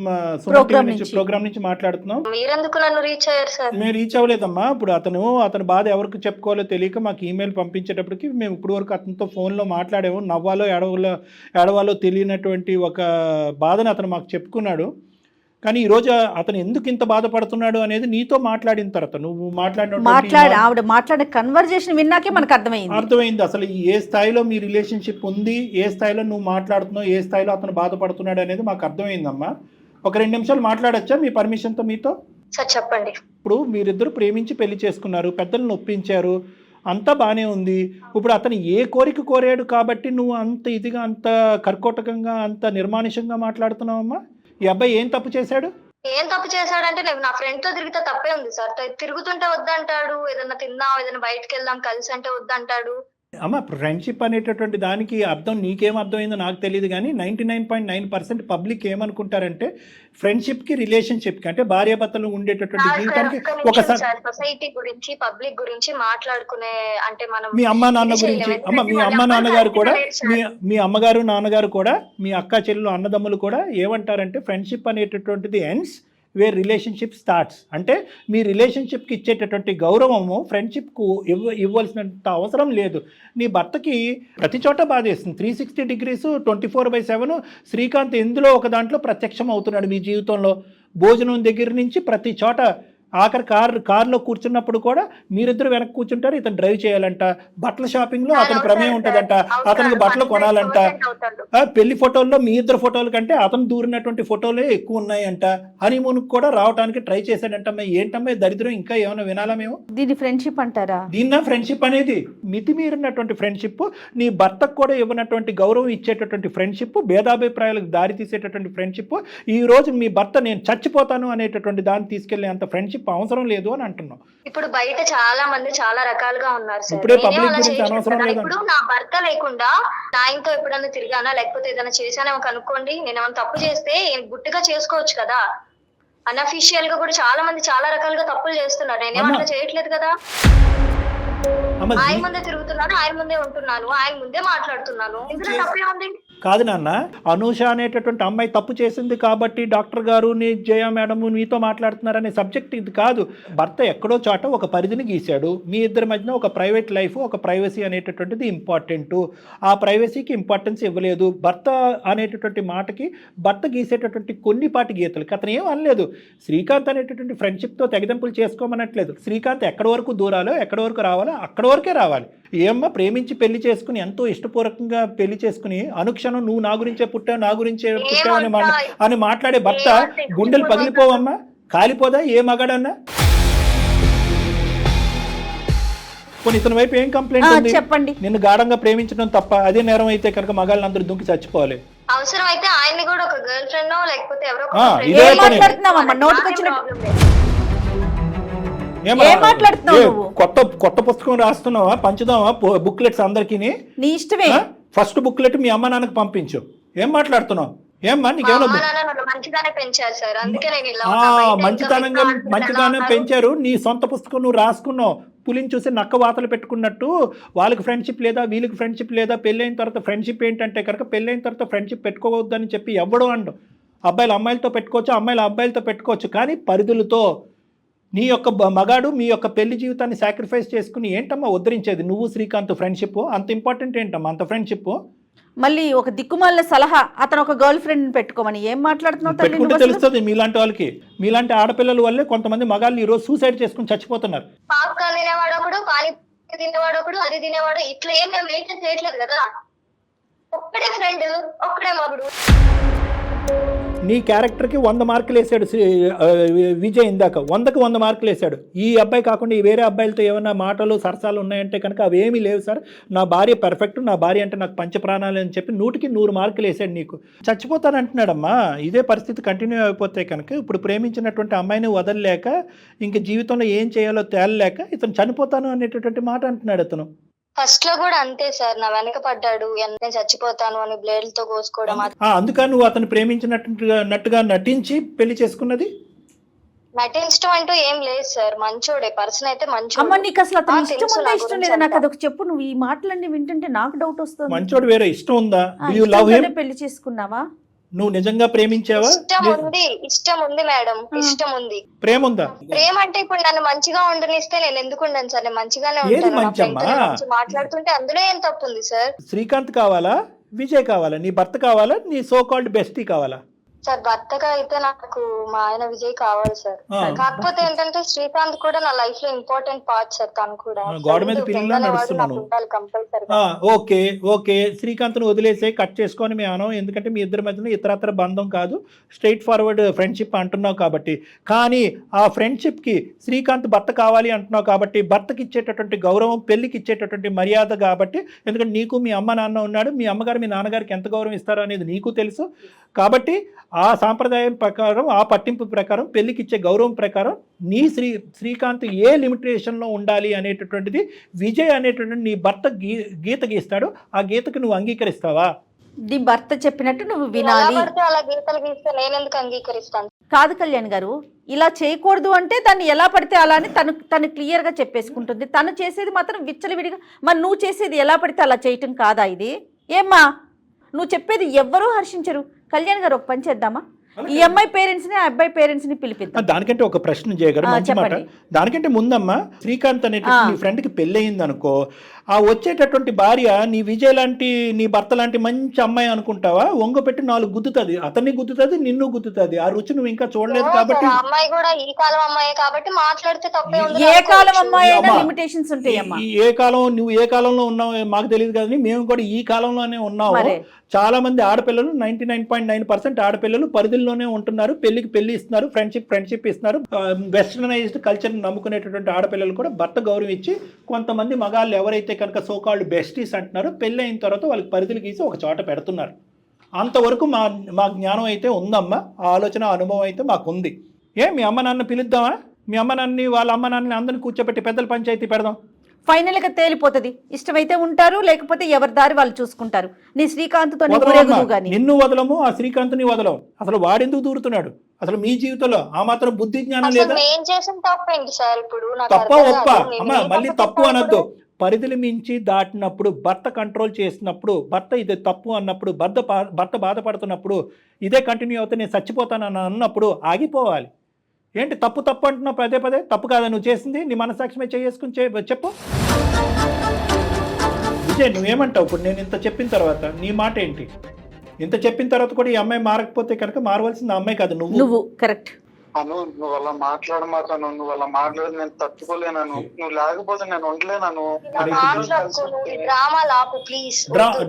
ప్రోగ్రామ్ నుంచి మాట్లాడుతున్నాం. మీరెందుకు నన్ను రీచ్ అయ్యారు సార్? మేము రీచ్ అవ్వలేదమ్మా. ఇప్పుడు అతని బాధ ఎవరికి చెప్పుకోవాలో తెలియక మాకు ఈమెయిల్ పంపించేటప్పటికి మేము ఇప్పుడు వరకు అతనితో ఫోన్లో మాట్లాడాము. నవ్వాలో ఏడవాలో తెలియనటువంటి ఒక బాధను అతను మాకు చెప్పుకున్నాడు. కానీ ఈరోజు అతను ఎందుకు ఇంత బాధపడుతున్నాడు అనేది నీతో మాట్లాడిన తర్వాత నువ్వు ఆవిడ మాట్లాడే కన్వర్జేషన్ విన్నాకే మనకు అర్థమైంది అసలు ఏ స్థాయిలో మీ రిలేషన్షిప్ ఉంది, ఏ స్థాయిలో నువ్వు మాట్లాడుతున్నావు, ఏ స్థాయిలో అతను బాధపడుతున్నాడు అనేది మాకు అర్థమైందమ్మా. ఒక 2 నిమిషాలు మాట్లాడచ్చా మీ పర్మిషన్తో మీతో? చెప్పండి. ఇప్పుడు మీరిద్దరు ప్రేమించి పెళ్లి చేసుకున్నారు, పెద్దలను ఒప్పించారు, అంతా బాగానే ఉంది. ఇప్పుడు అతను ఏ కోరిక కోరాడు కాబట్టి నువ్వు అంత ఇదిగా, అంత కర్కోటకంగా, అంత నిర్మానుషంగా మాట్లాడుతున్నావమ్మా? ఈ అబ్బాయి ఏం తప్పు చేశాడు? ఏం తప్పు చేశాడంటే, నేను నా ఫ్రెండ్ తో తిరిగితే తప్పే ఉంది సార్. తిరుగుతుంటే వద్దంటాడు, ఏదైనా తిందాం, ఏదైనా బయటకు వెళ్దాం కలిసి అంటే వద్దంటాడు. అమ్మ ఫ్రెండ్షిప్ అనేటటువంటి దానికి అర్థం నీకేం అర్థమైందో నాకు తెలియదు, కానీ 99.9% పబ్లిక్ ఏమనుకుంటారంటే ఫ్రెండ్షిప్కి రిలేషన్షిప్కి అంటే భార్యాభర్తలు ఉండేటటువంటి జీవితానికి ఒకసారి సొసైటీ గురించి పబ్లిక్ గురించి మాట్లాడుకునే అంటే మనం మీ అమ్మ నాన్న గురించి మీ అమ్మ నాన్నగారు కూడా మీ అమ్మగారు నాన్నగారు కూడా మీ అక్క చెల్లెలు అన్నదమ్ములు కూడా ఏమంటారంటే ఫ్రెండ్షిప్ అనేటటువంటిది ఎండ్స్ వేర్ రిలేషన్షిప్ స్టార్ట్స్. అంటే మీ రిలేషన్షిప్కి ఇచ్చేటటువంటి గౌరవము ఫ్రెండ్షిప్కు ఇవ్వాల్సినంత అవసరం లేదు. నీ భర్తకి ప్రతి చోట బాధేస్తుంది. 360 degrees 24/7 శ్రీకాంత్ ఎందులో ఒక దాంట్లో ప్రత్యక్షం అవుతున్నాడు మీ జీవితంలో. భోజనం దగ్గర నుంచి ప్రతి చోట, ఆఖరి కారులో కూర్చున్నప్పుడు కూడా మీరిద్దరు వెనక్కి కూర్చుంటారు, ఇతను డ్రైవ్ చేయాలంట. బట్టల షాపింగ్లో అతని ప్రమేయం ఉంటుందంట, అతనికి బట్టలు కొనాలంట. పెళ్లి ఫోటోల్లో మీ ఇద్దరు ఫోటోల కంటే అతను దూరినటువంటి ఫోటోలే ఎక్కువ ఉన్నాయంట. హనీమూన్కి కూడా రావడానికి ట్రై చేశాడంటమ్మా. ఏంటమ్మా దరిద్రం, ఇంకా ఏమైనా వినాలా మేము? దీన్ని ఫ్రెండ్షిప్ అంటారా? దీన్న ఫ్రెండ్షిప్ అనేది మితిమీరినటువంటి ఫ్రెండ్షిప్, నీ భర్తకు కూడా ఇవ్వనటువంటి గౌరవం ఇచ్చేటటువంటి ఫ్రెండ్షిప్, భేదాభిప్రాయాలకు దారి తీసేటటువంటి ఫ్రెండ్షిప్. ఈ రోజు మీ భర్త నేను చచ్చిపోతాను అనేటటువంటి దాన్ని తీసుకెళ్లే అంత ఫ్రెండ్షిప్ అవసరం లేదు అని అంటున్నావు. ఇప్పుడు బయట చాలా మంది చాలా రకాలుగా ఉన్నారు సార్. ఇప్పుడే పబ్లిక్ గురించి అనవసరం లేదు. ఇప్పుడు నా భర్త లేకుండా నా ఆయనతో ఎప్పుడన్నా తిరిగానా లేకపోతే ఏదైనా చేశానేమో కనుక్కోండి. నేను ఏమైనా తప్పు చేస్తే గుట్టుగా చేసుకోవచ్చు కదా. అన్అఫీషియల్ గా కూడా చాలా మంది చాలా రకాలుగా తప్పులు చేస్తున్నారు. నేనేమన్నా చేయట్లేదు కదా. ఆయన ముందే తిరుగుతున్నాను, ఆయన ముందే ఉంటున్నాను, ఆయన ముందే మాట్లాడుతున్నాను. ఇందులో తప్పే ఉంది. కాదు నాన్న, అనూష అనేటటువంటి అమ్మాయి తప్పు చేసింది కాబట్టి డాక్టర్ గారు నీ జయ మేడం మీతో మాట్లాడుతున్నారనే సబ్జెక్ట్ ఇది కాదు. భర్త ఎక్కడో చోట ఒక పరిధిని గీశాడు. మీ ఇద్దరి మధ్యన ఒక ప్రైవేట్ లైఫ్, ఒక ప్రైవసీ అనేటటువంటిది ఇంపార్టెంట్. ఆ ప్రైవసీకి ఇంపార్టెన్స్ ఇవ్వలేదు. భర్త అనేటటువంటి మాటకి భర్త గీసేటటువంటి కొన్నిపాటి గీతలకి అతను ఏం అనలేదు. శ్రీకాంత్ అనేటటువంటి ఫ్రెండ్షిప్తో తెగదెంపులు చేసుకోమనట్లేదు. శ్రీకాంత్ ఎక్కడి వరకు దూరాలో, ఎక్కడి వరకు రావాలో అక్కడి వరకే రావాలి. ఏమ్మా ప్రేమించి పెళ్లి చేసుకుని, ఎంతో ఇష్టపూర్వకంగా పెళ్లి చేసుకుని అనుక్షణం నువ్వు నా గురించే పుట్టావు, నా గురించే పుట్టావు అని మాట్లాడే భర్త గుండెలు పగిలిపోవమ్మా, కాలిపోదా ఏ మగాడన్నా? కొన్ని ఇతని వైపు ఏం కంప్లైంట్ ఉంది? చెప్పండి. నిన్ను గాఢంగా ప్రేమించడం తప్ప, అదే నేరం అయితే కనుక మగాళ్ళని అందరూ దుంకి చచ్చిపోవాలి. అవసరం అయితే ఆయన్ని కూడా ఒక గర్ల్ ఫ్రెండ్ లేకపోతే ఎవరో కొత్త పుస్తకం రాస్తున్నావా, పంచుదావా బుక్లెట్స్ అందరికి? నీ ఇష్టమే. ఫస్ట్ బుక్లెట్ మీ అమ్మ నాన్నకు పంపించు. ఏం మాట్లాడుతున్నావు? ఏమ్మా నీకేమన్నా మంచితనంగా పెంచారు. నీ సొంత పుస్తకం నువ్వు రాసుకున్నావు. పులిని చూసి నక్క వాతలు పెట్టుకున్నట్టు వాళ్ళకి ఫ్రెండ్షిప్ లేదా, వీళ్ళకి ఫ్రెండ్షిప్ లేదా. పెళ్ళైన తర్వాత ఫ్రెండ్షిప్ ఏంటంటే కనుక పెళ్ళైన తర్వాత ఫ్రెండ్షిప్ పెట్టుకోవద్దని చెప్పి ఎవ్వడం అండు. అబ్బాయిలు అమ్మాయిలతో పెట్టుకోవచ్చు, అమ్మాయిలు అబ్బాయిలతో పెట్టుకోవచ్చు, కానీ పరిధులతో. నీ యొక్క మగాడు మీ యొక్క పెళ్లి జీవితాన్ని సాక్రిఫైస్ చేసుకుని ఏంటమ్మా ఉద్ధరించేది? నువ్వు శ్రీకాంత్ ఫ్రెండ్షిప్ అంత ఇంపార్టెంట్ ఏంటమ్మా అంత ఫ్రెండ్షిప్? మళ్ళీ ఒక దిక్కుమాల సలహా, అతను ఒక గర్ల్ ఫ్రెండ్ పెట్టుకోమని ఏం మాట్లాడుతున్నావు? పెట్టుకుంటే తెలుస్తుంది. మీలాంటి వాళ్ళకి, మీలాంటి ఆడపిల్లల వల్లే కొంతమంది మగాళ్ళు ఈ రోజు సూసైడ్ చేసుకుని చచ్చిపోతున్నారు. తినేవాడు అది తినేవాడు ఇట్లా ఏం మెయింటైన్ చేయట్లేదు కదా. ఒక్కడే ఫ్రెండ్, ఒక్కడే మగుడు. నీ క్యారెక్టర్కి 100 మార్కులు వేసాడు విజయ్. ఇందాక 100కి 100 మార్కులు వేసాడు. ఈ అబ్బాయి కాకుండా ఈ వేరే అబ్బాయిలతో ఏమైనా మాటలు సరసాలు ఉన్నాయంటే కనుక అవేమీ లేవు సార్. నా భార్య పర్ఫెక్ట్, నా భార్య అంటే నాకు పంచప్రాణాలు అని చెప్పి 100కి 100 మార్కులు వేసాడు నీకు. చచ్చిపోతానంటున్నాడమ్మా. ఇదే పరిస్థితి కంటిన్యూ అయిపోతే కనుక ఇప్పుడు ప్రేమించినటువంటి అమ్మాయిని వదలలేక, ఇంక జీవితంలో ఏం చేయాలో తేలలేక ఇతను చనిపోతాను అనేటటువంటి మాట అంటున్నాడు అతను. ఫస్ట్ లో కూడా అంతే సార్, నా వెనక పడ్డాడు, నేను చచ్చిపోతాను అని బ్లేడ్లతో కోసుకోవడం. అందుకని నువ్వు అతను ప్రేమించినట్టుగా నటించి పెళ్లి చేసుకున్నది? నటించడం అంటూ ఏం లేదు సార్, మంచోడే, పర్సన్ అయితే అమ్మ మంచోడు. నీకు అసలు అతను ఆ, ఇష్టం తెలుసు ఉందా నా ఇష్టం గురించి లేదా నాకు అంతా. అదొక చెప్పు. నువ్వు ఈ మాటలన్నీ వింటుంటే నాకు డౌట్ వస్తుంది. మంచోడు వేరే, ఇష్టం ఉందా? ఆ, డూ యు లవ్ హిమ్? ఇష్టంతోనే పెళ్లి చేసుకున్నావా? నువ్వు నిజంగా ప్రేమించావా? ఇష్టం ఉంది మేడం, ఇష్టం ఉంది. ప్రేమ ఉందా? ప్రేమ అంటే ఇప్పుడు నన్ను మంచిగా ఉండనిస్తే నేను ఎందుకు ఉండను సార్, నేను మంచిగానే ఏది ఉంటాను. నా మంచమ్మా? friend తో నేను మంచిగా మాట్లాడుతుంటే అందులో ఏం తప్పు ఉంది సార్? శ్రీకాంత్ కావాలా, విజయ్ కావాలా, నీ భర్త కావాలా, నీ సో కాల్డ్ బెస్టీ కావాలా? సార్ భర్తగా అయితే నాకు మా ఆయన విజయ్ కావాలి సార్. ఆ. కాకపోతే ఏంటంటే శ్రీకాంత్ కూడా నా లైఫ్ లో ఇంపార్టెంట్ పార్ట్ సార్. తను కూడా గోడ మీద పిల్లలు నడుస్తున్నాను. కంపల్సరీ. ఓకే ఓకే, శ్రీకాంత్ను వదిలేసే కట్ చేసుకొని మేము అనం, ఎందుకంటే మీ ఇద్దరి మధ్యన ఇతరత్ర బంధం కాదు, స్ట్రైట్ ఫార్వర్డ్ ఫ్రెండ్షిప్ అంటున్నావు కాబట్టి. కానీ ఆ ఫ్రెండ్షిప్కి శ్రీకాంత్ భర్త కావాలి అంటున్నావు కాబట్టి, భర్తకి ఇచ్చేటటువంటి గౌరవం, పెళ్లికి ఇచ్చేటటువంటి మర్యాద కాబట్టి, ఎందుకంటే నీకు మీ అమ్మ నాన్న ఉన్నాడు, మీ అమ్మగారు మీ నాన్నగారికి ఎంత గౌరవం ఇస్తారో అనేది నీకు తెలుసు కాబట్టి, ఆ సాంప్రదాయం ప్రకారం, ఆ పట్టింపు ప్రకారం, పెళ్లికి ఇచ్చే గౌరవం ప్రకారం నీ శ్రీకాంత్ ఏ లిమిటేషన్లో ఉండాలి అనేటటువంటిది విజయ్ అనేటువంటి నీ భర్త గీత గీస్తాడు. ఆ గీతకు నువ్వు అంగీకరిస్తావా? నీ భర్త చెప్పినట్టు నువ్వు వినాలి. అలా గీతలు గీస్తే నేను ఎందుకు అంగీకరిస్తాను? కాదు కళ్యాణ్ గారు, ఇలా చేయకూడదు అంటే దాన్ని ఎలా పడితే అలా అని తను క్లియర్గా చెప్పేసుకుంటుంది. తను చేసేది మాత్రం విచ్చలవిడిగా, మరి నువ్వు చేసేది ఎలా పడితే అలా చేయటం కాదా ఇది? ఏమ్మా నువ్వు చెప్పేది ఎవ్వరూ హర్షించరు. కళ్యాణ్ గారు ఒక పని చేద్దామా, ఈ అమ్మాయి పేరెంట్స్ ని, ఆ అబ్బాయి పేరెంట్స్ ని పిలిపిద్దాం. దానికంటే ఒక ప్రశ్న చేయగలరు, మంచి మాట. దానికంటే ముందమ్మా, శ్రీకాంత్ అనేటువంటి నీ ఫ్రెండ్కి పెళ్ళి అయింది అనుకో, ఆ వచ్చేటటువంటి భార్య నీ విజయ్ లాంటి, నీ భర్త లాంటి మంచి అమ్మాయి అనుకుంటావా? వంగ పెట్టి 4 గుద్దుతుంది, అతన్ని గుద్దుతుంది, నిన్ను గుద్దుతుంది. ఆ రుచి నువ్వు ఇంకా చూడలేదు కాబట్టి. అమ్మాయి కూడా ఈ కాలం అమ్మాయి కాబట్టి మాట్లాడితే తప్పే ఉంది. ఏ కాలం అమ్మాయి అయినా లిమిటేషన్స్ ఉంటాయమ్మా. ఏ కాలం, నువ్వు ఏ కాలంలో ఉన్నావు మాకు తెలియదు కానీ మేము కూడా ఈ కాలంలోనే ఉన్నాము. చాలా మంది ఆడపిల్లలు, 99.9% ఆడపిల్లలు పరిధిలోనే ఉంటున్నారు. పెళ్లి ఇస్తున్నారు, ఫ్రెండ్షిప్ ఇస్తున్నారు. వెస్టర్నైజ్డ్ కల్చర్ నమ్ముకునేటటువంటి ఆడపిల్లలు కూడా భర్త గౌరవం ఇచ్చి, కొంతమంది మగాళ్ళు ఎవరైతే కనుక సో కాల్డ్ బెస్టీస్ అంటున్నారో, పెళ్ళి అయిన తర్వాత వాళ్ళకి పరిధులు గీసి ఒక చోట పెడుతున్నారు. అంతవరకు మా జ్ఞానం అయితే ఉందమ్మా, ఆ ఆలోచన, అనుభవం అయితే మాకు ఉంది. మీ అమ్మ నాన్న పిలుద్దామా? మీ అమ్మ నాన్నని, వాళ్ళ అమ్మ నాన్నని అందరిని కూర్చోబెట్టి పెద్దల పంచాయతీ పెడదాం. ఫైనల్ గా తేలిపోతుంది. ఇష్టమైతే ఉంటారు, లేకపోతే ఎవరి దారి వాళ్ళు చూసుకుంటారు. నీ శ్రీకాంత్తో నిన్ను వదలము, ఆ శ్రీకాంత్ని వదలము. అసలు వాడెందుకు దూరుతున్నాడు అసలు మీ జీవితంలో? ఆ మాత్రం బుద్ధి జ్ఞానం లేదా? తప్ప ఒప్ప అమ్మా, మళ్ళీ తప్పు అనొద్దు. పరిధులు మించి దాటినప్పుడు, భర్త కంట్రోల్ చేసినప్పుడు, భర్త ఇది తప్పు అన్నప్పుడు, భర్త బాధపడుతున్నప్పుడు, ఇదే కంటిన్యూ అవుతే నేను చచ్చిపోతానని అన్నప్పుడు ఆగిపోవాలి. ఏంటి తప్పు అంటున్నావు పదే పదే? తప్పు కాదా నువ్వు చేసింది? నీ మనసాక్షిమే చేసుకుని చెప్పు. విజయ్ నువ్వేమంటావు ఇప్పుడు నేను ఇంత చెప్పిన తర్వాత? నీ మాట ఏంటి? ఇంత చెప్పిన తర్వాత కూడా ఈ అమ్మాయి మారకపోతే కనుక మారవలసింది ఆ అమ్మాయి కాదు, నువ్వు. కరెక్ట్. నువ్వు అలా మాట్లాడమాకను, నువ్వు అలా మాట్లాడి నేను తట్టుకోలేను, నువ్వు లేకపోతే నేను ఉండలేను.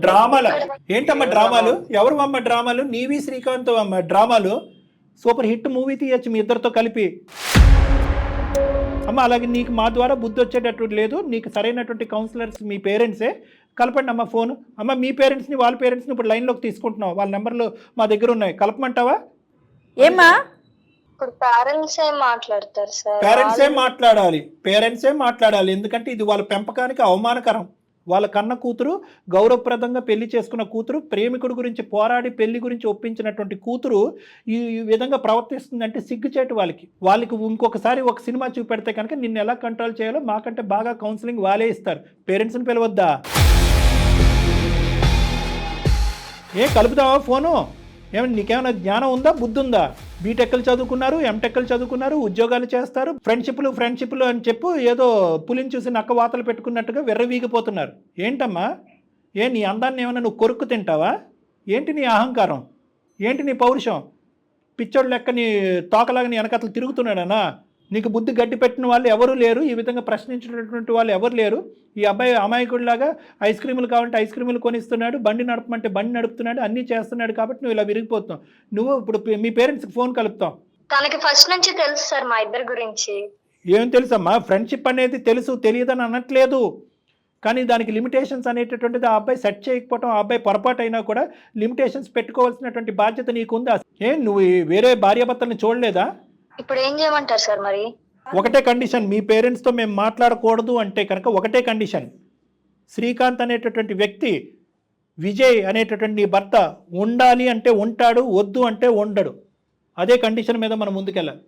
డ్రామాలు ఏంటమ్మా? డ్రామాలు ఎవరు అమ్మ? డ్రామాలు నీవి శ్రీకాంత్ అమ్మ. డ్రామాలు సూపర్ హిట్ మూవీ తీయచ్చు మీ ఇద్దరితో కలిపి అమ్మ. అలాగే నీకు మా ద్వారా బుద్ధి వచ్చేటట్టు లేదు. నీకు సరైనటువంటి కౌన్సిలర్స్ మీ పేరెంట్సే. కలపండి అమ్మ ఫోన్. అమ్మ మీ పేరెంట్స్ని, వాళ్ళ పేరెంట్స్ని ఇప్పుడు లైన్లోకి తీసుకుంటున్నాం. వాళ్ళ నెంబర్లు మా దగ్గర ఉన్నాయి, కలపమంటావా? ఏమ్మా పేరెంట్సే మాట్లాడాలి. ఎందుకంటే ఇది వాళ్ళ పెంపకానికి అవమానకరం. వాళ్ళ కన్న కూతురు, గౌరవప్రదంగా పెళ్లి చేసుకున్న కూతురు, ప్రేమికుడి గురించి పోరాడి పెళ్లి గురించి ఒప్పించినటువంటి కూతురు ఈ విధంగా ప్రవర్తిస్తుందంటే సిగ్గుచేటు వాళ్ళకి ఇంకొకసారి ఒక సినిమా చూపెడితే కనుక నిన్ను ఎలా కంట్రోల్ చేయాలో మాకంటే బాగా కౌన్సిలింగ్ వాళ్ళే ఇస్తారు. పేరెంట్స్ని పిలవద్దా? కలుపుతావా ఫోను? ఏమన్నా నీకేమైనా జ్ఞానం ఉందా, బుద్ధి ఉందా? బీటెక్లు చదువుకున్నారు, ఎంటెక్లు చదువుకున్నారు, ఉద్యోగాలు చేస్తారు, ఫ్రెండ్షిప్లు అని చెప్పు ఏదో పులిని చూసి నక్క వాతలు పెట్టుకున్నట్టుగా విర్రవీగిపోతున్నారు. ఏంటమ్మా? నీ అందాన్ని ఏమన్నా నువ్వు కొరుక్కు తింటావా? ఏంటి నీ అహంకారం? ఏంటి నీ పౌరుషం? పిచ్చోడు లెక్క నీ తోకలాగా నీ వెనకతలు తిరుగుతున్నాడనా? నీకు బుద్ధి గడ్డి పెట్టిన వాళ్ళు ఎవరు లేరు, ఈ విధంగా ప్రశ్నించినటువంటి వాళ్ళు ఎవరు లేరు. ఈ అబ్బాయి అమాయకుడిలాగా ఐస్ క్రీములు కావాలంటే ఐస్ క్రీములు కొనిస్తున్నాడు, బండి నడపమంటే బండి నడుపుతున్నాడు, అన్నీ చేస్తున్నాడు కాబట్టి నువ్వు ఇలా విరిగిపోతున్నావు. నువ్వు ఇప్పుడు మీ పేరెంట్స్కి ఫోన్ కలుపుతావు. తనకి ఫస్ట్ నుంచి తెలుసు సార్ మా ఇద్దరి గురించి. ఏం తెలుసమ్మా? ఫ్రెండ్షిప్ అనేది తెలుసు, తెలియదని అనట్లేదు. కానీ దానికి లిమిటేషన్స్ అనేటటువంటిది ఆ అబ్బాయి సెట్ చేయకపోవటం, ఆ అబ్బాయి పొరపాటు అయినా కూడా లిమిటేషన్స్ పెట్టుకోవాల్సినటువంటి బాధ్యత నీకుందా? నువ్వు వేరే భార్యాభర్తల్ని చూడలేదా? ఇప్పుడు ఏం చేయమంటారు సార్ మరి? ఒకటే కండిషన్, మీ పేరెంట్స్తో మేము మాట్లాడకూడదు అంటే కనుక ఒకటే కండిషన్, శ్రీకాంత్ అనేటటువంటి వ్యక్తి విజయ్ అనేటటువంటి నీ భర్త ఉండాలి అంటే ఉంటాడు, వద్దు అంటే ఉండడు. అదే కండిషన్ మీద మనం ముందుకెళ్ళాలి.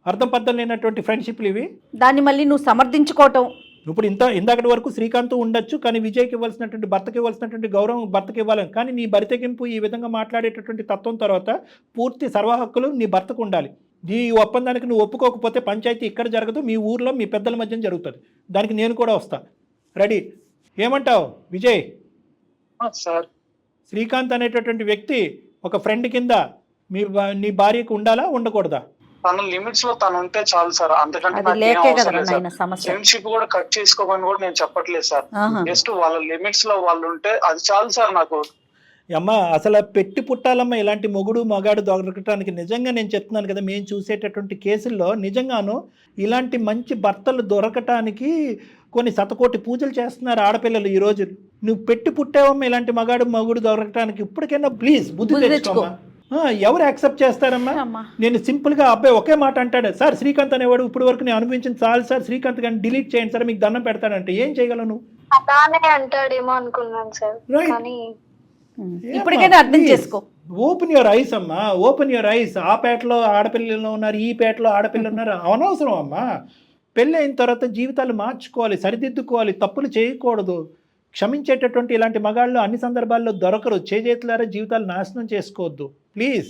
అర్థం పద్ధం లేనటువంటి ఫ్రెండ్షిప్లు ఇవి. దాన్ని మళ్ళీ నువ్వు సమర్థించుకోవటం. ఇప్పుడు ఇందాకటి వరకు శ్రీకాంత్ ఉండొచ్చు, కానీ విజయ్కి ఇవ్వాల్సినటువంటి భర్తకి ఇవ్వాల్సినటువంటి గౌరవం భర్తకి ఇవ్వాలని. కానీ నీ బరితెగింపు ఈ విధంగా మాట్లాడేటటువంటి తత్వం తర్వాత పూర్తి సర్వ హక్కులు నీ భర్తకు ఉండాలి. ఈ ఒప్పందానికి నువ్వు ఒప్పుకోకపోతే పంచాయతీ ఇక్కడ జరగదు, మీ ఊర్లో మీ పెద్దల మధ్య జరుగుతుంది. దానికి నేను కూడా వస్తా. రెడీ? ఏమంటావు విజయ్? సార్ శ్రీకాంత్ అనేటటువంటి వ్యక్తి ఒక ఫ్రెండ్ కింద నీ భార్యకు ఉండాలా, ఉండకూడదా? తన లిమిట్స్ లో తను ఉంటే చాలు సార్, అంతకంటే అది లేకే కదా నాయన సమస్య. ఫ్రెండ్షిప్ కూడా కట్ చేసుకోమని కూడా నేను చెప్పట్లేదు సార్. ఆహా. జస్ట్ వాళ్ళ లిమిట్స్ లో వాళ్ళు ఉంటే అది చాలు సార్ నాకు. అమ్మ అసలు పెట్టి పుట్టాలమ్మ ఇలాంటి మొగుడు మగాడు దొరకటానికి. నిజంగా నేను చెప్తున్నాను కదా, మేము చూసేటటువంటి కేసుల్లో నిజంగాను ఇలాంటి మంచి భర్తలు దొరకటానికి కొన్ని శతకోటి పూజలు చేస్తున్నారు ఆడపిల్లలు ఈ రోజు. నువ్వు పెట్టి పుట్టావమ్మ ఇలాంటి మగుడు దొరకటానికి. ఇప్పటికైనా ప్లీజ్ బుద్ధి తెచ్చుకో. ఎవరు యాక్సెప్ట్ చేస్తారమ్మా? నేను సింపుల్గా అబ్బాయి ఒకే మాట అంటాడు, సార్ శ్రీకాంత్ అనేవాడు ఇప్పుడు వరకు నేను అనిపించింది చాలు సార్, శ్రీకాంత్ కానీ డిలీట్ చేయండి సార్, మీకు దండం పెడతాడంటే ఏం చేయగలవు నువ్వు? అలానే అంటాడేమో అనుకున్నాను సార్. కానీ ఇప్పటికైనా అర్థం చేసుకో. ఓపెన్ యువర్ ఐస్ అమ్మా, ఓపెన్ యువర్ ఐస్. ఆ పేటలో ఆడపిల్లలు ఉన్నారు, ఈ పేటలో ఆడపిల్లలు ఉన్నారు. అనవసరం అమ్మా. పెళ్ళి అయిన తర్వాత జీవితాలు మార్చుకోవాలి, సరిదిద్దుకోవాలి, తప్పులు చేయకూడదు. క్షమించేటటువంటి ఇలాంటి మగాళ్ళు అన్ని సందర్భాల్లో దొరకరు. చేతులారా జీవితాలు నాశనం చేసుకోవద్దు ప్లీజ్.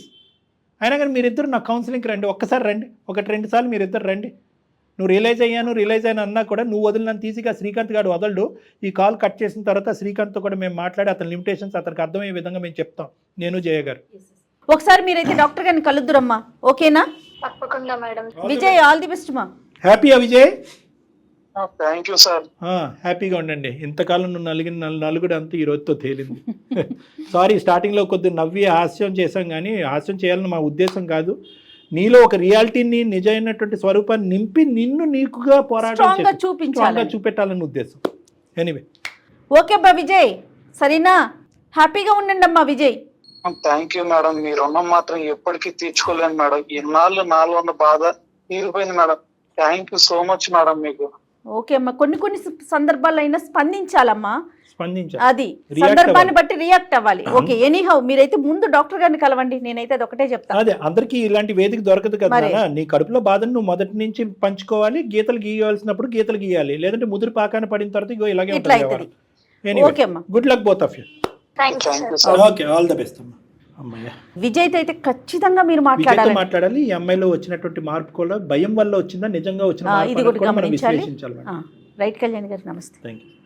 అయినా కానీ మీరిద్దరు నా కౌన్సిలింగ్కి రండి, ఒక్కసారి రండి, 1-2 సార్లు మీరిద్దరు రండి. నువ్వు రియలైజ్ అయ్యాను అన్నా కూడా నువ్వు వదిలినంత ఈజీగా శ్రీకాంత్ గారు వదలడు. ఈ కాల్ కట్ చేసిన తర్వాత శ్రీకాంత్తో కూడా మేము మాట్లాడి అతని లిమిటేషన్స్ అతనికి అర్థమయ్యే విధంగా మేము చెప్తాం, నేను జయ గారు. ఒకసారి మీరైతే డాక్టర్ గారిని కలుద్దురమ్మా, ఓకేనా? తప్పకుండా madam. Vijay all the best మా. హ్యాపీయా విజయ్? Thank you sir. హ్యాపీగా ఉండండి. ఇంతకాలం నువ్వు నలుగుడు అంతా ఈ రోజుతో తేలింది. సారీ, స్టార్టింగ్లో కొద్దిగా నవ్వి హాస్యం చేశాం, కానీ హాస్యం చేయాలని మా ఉద్దేశం కాదు. నీలో ఒక రియాలిటీని, నిజమైనటువంటి స్వరూపాన్ని నింపి నిన్ను నీకుగా పోరాటం చూపెట్టాలని ఉద్దేశం. ఎనీవే ఓకే అబ్బా విజయ్, సరేనా? హ్యాపీగా ఉండండి అమ్మా విజయ్. Thank you madam. మీ రుణం మాత్రం ఎప్పటికీ తీర్చుకోలేను మేడం. ఇన్నాళ్ళు నాలో ఉన్న బాధ తీరిపోయింది madam. Thank you so much madam మీకు. ఓకే అమ్మా, కొన్ని సందర్భాల్లో అయినా స్పందించాలమ్మా. అది React సందర్భాన్ని బట్టి రియాక్ట్ అవ్వాలి. ఓకే, ఎనీహౌ మీరైతే ముందు డాక్టర్ గారిని కలవండి. నేనైతే అది ఒకటే చెప్తాను. అదే, అందరికీ ఇలాంటి వేదిక దొరకదు కదా. నీ కడుపులో బాధను నువ్వు మొదటి నుంచి పంచుకోవాలి. గీతలు గీయవలసినప్పుడు గీతలు గీయాలి, లేదంటే ముదురు పాకాన పడిన తర్వాత ఇగో ఇలాగే ఉంటుంది. ఓకే అమ్మా, good luck both of you. Okay, all the best అమ్మా. అమ్మయ్య, విజయ్తో అయితే ఖచ్చితంగా మీరు మాట్లాడాలి. ఈ అమ్మాయిలో వచ్చినటువంటి మార్పు కూడా భయం వల్ల వచ్చిందా, నిజంగా వచ్చిన ఇది కూడా గమనించాలి. రైట్ కళ్యాణ్ గారు, నమస్తే. Thank you.